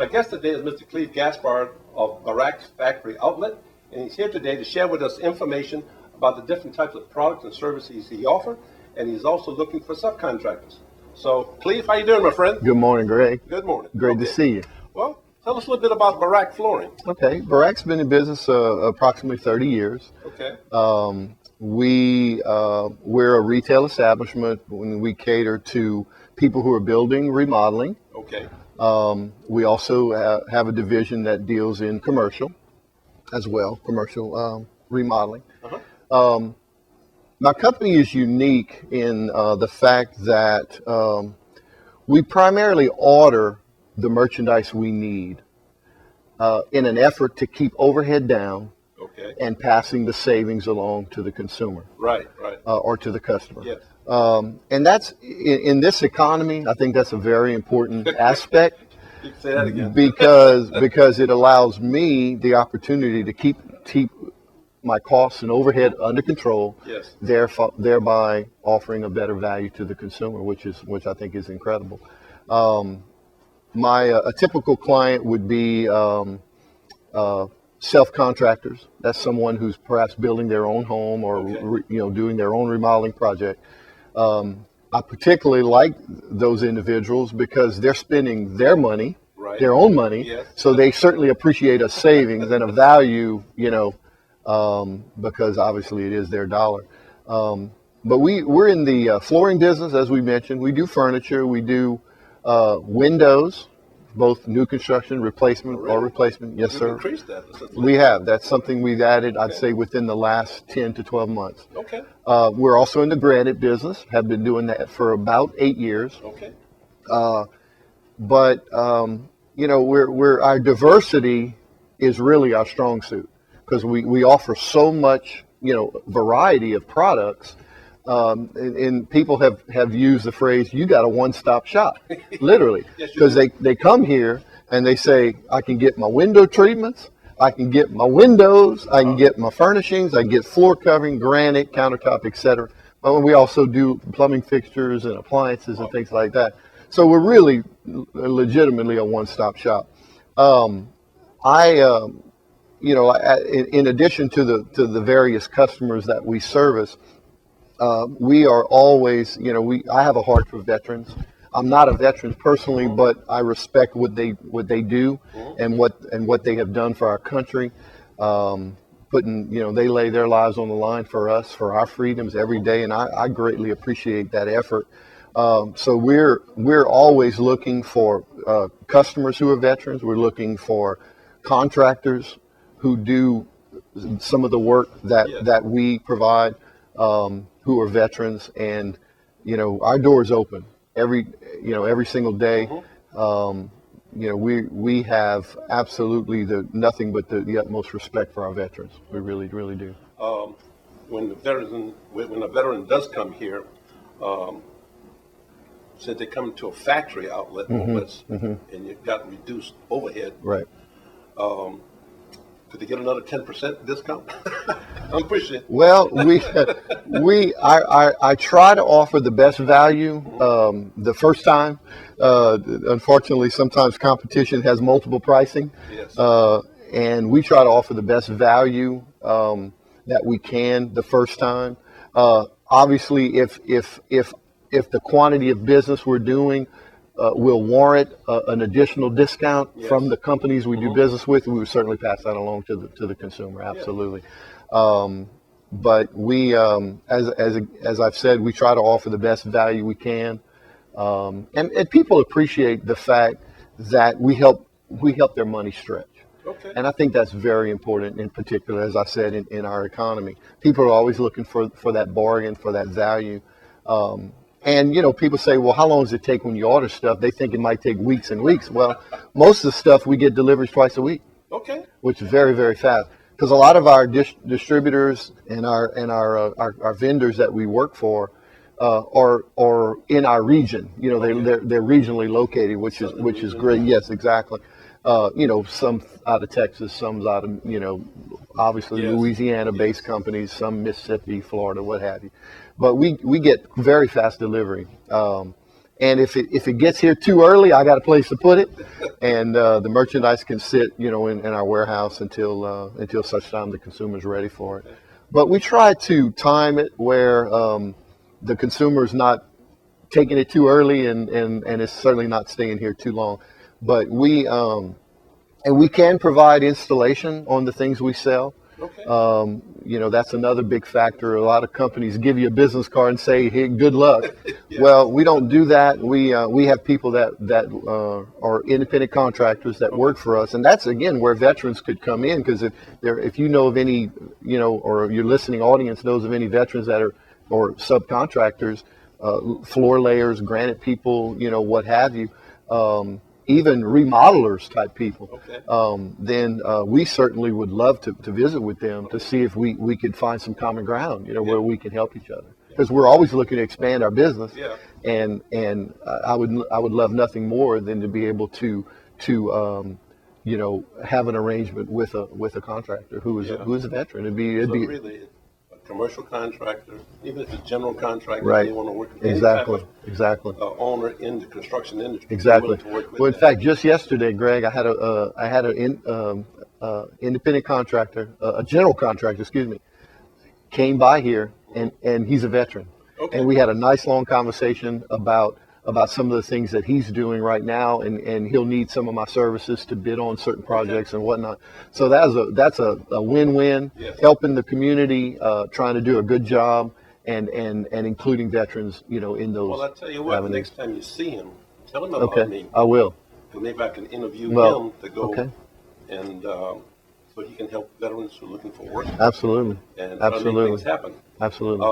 My guest today is Mr. Cleve Gaspard of Barak's Factory Outlet, and he's here today to share with us information about the different types of products and services he offers, and he's also looking for subcontractors. So, Cleve, how you doing, my friend? Good morning, Greg. Good morning. Great to see you. Well, tell us a little bit about Barak Flooring. Okay, Barak's been in business approximately 30 years. Okay. We're a retail establishment when we cater to people who are building, remodeling. Okay. We also have a division that deals in commercial as well, commercial remodeling. Uh-huh. My company is unique in the fact that we primarily order the merchandise we need in an effort to keep overhead down. Okay. And passing the savings along to the consumer. Right. Or to the customer. Yes. And that's, in this economy, I think that's a very important aspect. You can say that again. because it allows me the opportunity to keep my costs and overhead under control. Yes. Thereby offering a better value to the consumer, which I think is incredible. A typical client would be self-contractors. That's someone who's perhaps building their own home or doing their own remodeling project. I particularly like those individuals because they're spending their money, their own money, yes. So they certainly appreciate a savings and a value, because obviously it is their dollar. But we're in the flooring business, as we mentioned. We do furniture, we do windows, both new construction, replacement, or replacement. Yes, sir. Increased that. We have. That's something we've added, I'd say, within the last 10 to 12 months. Okay. We're also in the granite business, have been doing that for about 8 years. Okay. But our diversity is really our strong suit because we offer so much, variety of products. And people have used the phrase, you got a one-stop shop, literally, because they come here and they say, I can get my window treatments, I can get my windows, I can get my furnishings, I can get floor covering, granite, countertop, etc. But we also do plumbing fixtures and appliances and things like that. So we're really legitimately a one-stop shop. In addition to the various customers that we service, we are always, I have a heart for veterans. I'm not a veteran personally, but I respect what they do and what they have done for our country. They lay their lives on the line for us, for our freedoms every day, and I greatly appreciate that effort. So we're always looking for customers who are veterans. We're looking for contractors who do some of the work that we provide. Who are veterans, and our door is open every single day. We have absolutely nothing but the utmost respect for our veterans. We really do. When a veteran does come here, since they come to a factory outlet, and you've got reduced overhead, right? Could they get another 10% discount? I'm pushing. Well, I try to offer the best value the first time. Unfortunately, sometimes competition has multiple pricing, yes. And we try to offer the best value that we can the first time. Obviously, if the quantity of business we're doing will warrant an additional discount from the companies we do business with, we would certainly pass that along to the consumer. Absolutely. But we, as I've said, we try to offer the best value we can, and people appreciate the fact that we help their money stretch. Okay. And I think that's very important, in particular, as I said, in our economy. People are always looking for that bargain, for that value. And, people say, well, how long does it take when you order stuff? They think it might take weeks and weeks. Well, most of the stuff we get delivered twice a week. Okay. Which is very, very fast. Because a lot of our distributors and our vendors that we work for are in our region. They're regionally located, which is great. Yes, exactly. Some out of Texas, some out of, obviously Louisiana-based companies, some Mississippi, Florida, what have you. But we get very fast delivery. And if it gets here too early, I got a place to put it, and the merchandise can sit, in our warehouse until such time the consumer's ready for it. But we try to time it where the consumer's not taking it too early, and it's certainly not staying here too long. But we can provide installation on the things we sell. Okay. That's another big factor. A lot of companies give you a business card and say, "Hey, good luck." Yeah. Well, we don't do that. We have people that are independent contractors that work for us, and that's again where veterans could come in, because if you know of any, or your listening audience knows of any veterans that are or subcontractors, floor layers, granite people, what have you. Even remodelers type people, Okay. then we certainly would love to visit with them to see if we could find some common ground, where we can help each other. Because we're always looking to expand our business, Yeah. and I would love nothing more than to be able to have an arrangement with a contractor who is who is a veteran. It'd So be really, a commercial contractor, even if it's a general contractor, right. they want to work with any type Exactly. of owner in the construction industry. they're Exactly. willing to work with Well, in that. fact, just yesterday, Greg, I had an independent contractor, a general contractor, excuse me, came by here, and he's a veteran. Okay. And we had a nice long conversation about some of the things that he's doing right now, and he'll need some of my services to bid on certain projects and whatnot. So that's a win-win, Yes. helping the community, trying to do a good job, and including veterans, in those Well, I tell you what, avenues. next time you see him, tell him about Okay, me. I will. And maybe I can interview Well, him to go okay. and so he can help veterans who are looking for work Absolutely. and try to make Absolutely. things happen. Absolutely.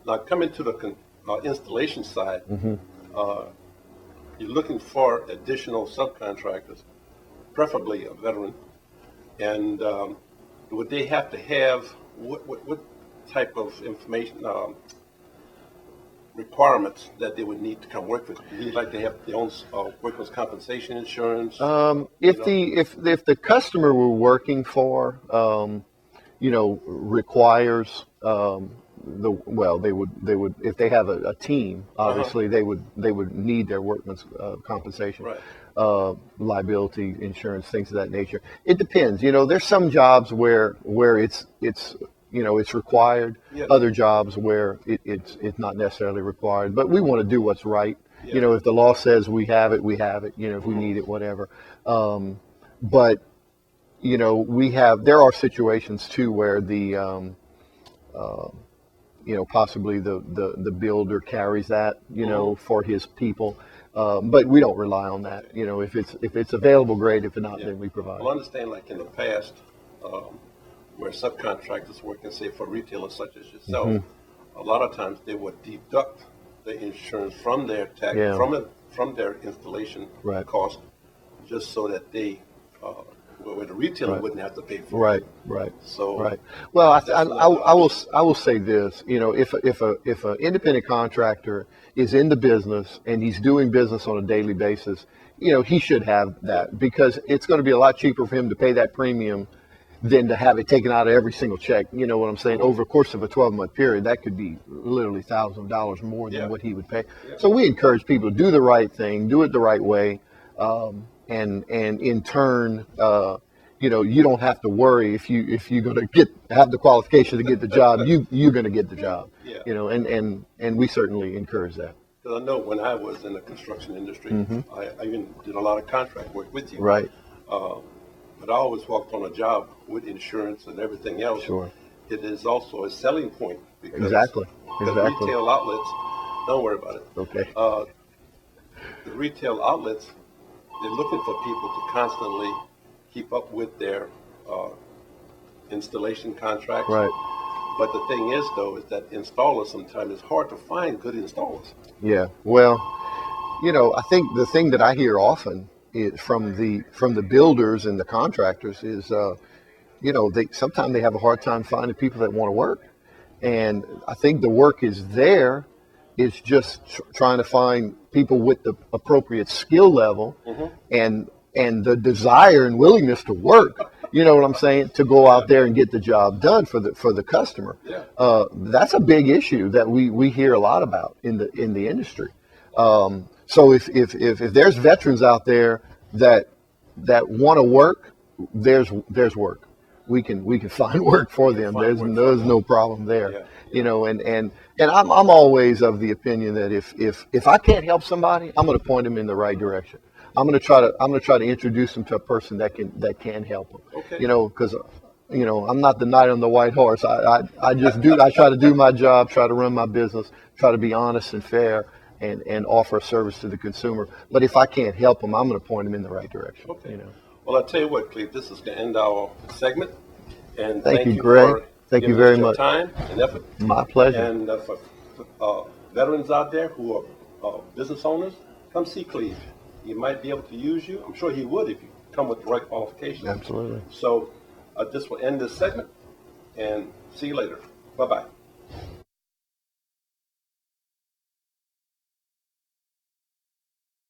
Now, coming to the installation side, Mm-hmm. you're looking for additional subcontractors, preferably a veteran. And would they have to have what type of information requirements that they would need to come work with? Do you like to have their own workers' compensation insurance? If the customer we're working for, requires they would if they have a team, obviously they would need their workman's compensation, Right. liability insurance, things of that nature. It depends. There's some jobs where it's required. Yes. Other jobs where it's not necessarily required. But we want to do what's right. Yeah. If the law says we have it, we have it. If we need it, whatever. But there are situations too where the possibly the builder carries that, for his people. But we don't rely on that. If it's available, great. If not, then we provide. Well, I understand, like in the past, where subcontractors working, say, for retailers such as yourself, Mm-hmm. a lot of times they would deduct the insurance from their tax, Yeah. from their installation Right. cost, just so that they, where the retailer Right. wouldn't have to pay for Right. it. Right. So, Right. Well, That's another I will say this. If an independent contractor is in the business and he's doing business on a daily basis, he should have that, because it's going to be a lot cheaper for him to pay that premium than to have it taken out of every single check. You know what I'm saying? Over the course of a 12-month period, that could be literally thousands of dollars more than Yeah. what he would pay. Yeah. So we encourage people to do the right thing, do it the right way, and in turn, you don't have to worry if you're going to have the qualification to get the job. You're going to get the job. Yeah. And we certainly encourage that. because I know when I was in the construction industry, I even did a lot of contract work with you. Mm-hmm. Right. But I always walked on a job with insurance and everything else. Sure. It is also a selling point because Exactly. the Exactly. retail outlets, don't worry about it. Okay. The retail outlets, they're looking for people to constantly keep up with their installation contracts. Right. But the thing is, though, is that installers sometimes it's hard to find good installers. Yeah. Well, I think the thing that I hear often is from the builders and the contractors is, sometimes they have a hard time finding people that want to work, and I think the work is there. It's just trying to find people with the appropriate skill level and the desire and willingness to work. You know what I'm saying? To go out there and get the job done for the customer. Yeah. That's a big issue that we hear a lot about in the industry. So if there's veterans out there that want to work, there's work. We can find work for them. There's no problem there. Yeah. You know, and I'm always of the opinion that if I can't help somebody, I'm going to point them in the right direction. I'm going to try to introduce them to a person that can help them. Okay. You know, because I'm not the knight on the white horse. I try to do my job, try to run my business, try to be honest and fair, and offer a service to the consumer. But if I can't help them, I'm going to point them in the right direction. Okay. You know. Well, I'll tell you what, Cleve, this is going to end our segment. And Thank you, Greg. for Thank you giving very us your much. time and effort. My pleasure. And for veterans out there who are business owners, come see Cleve. He might be able to use you. I'm sure he would if you come with the right qualifications. Absolutely. So this will end this segment, and see you later. Bye-bye.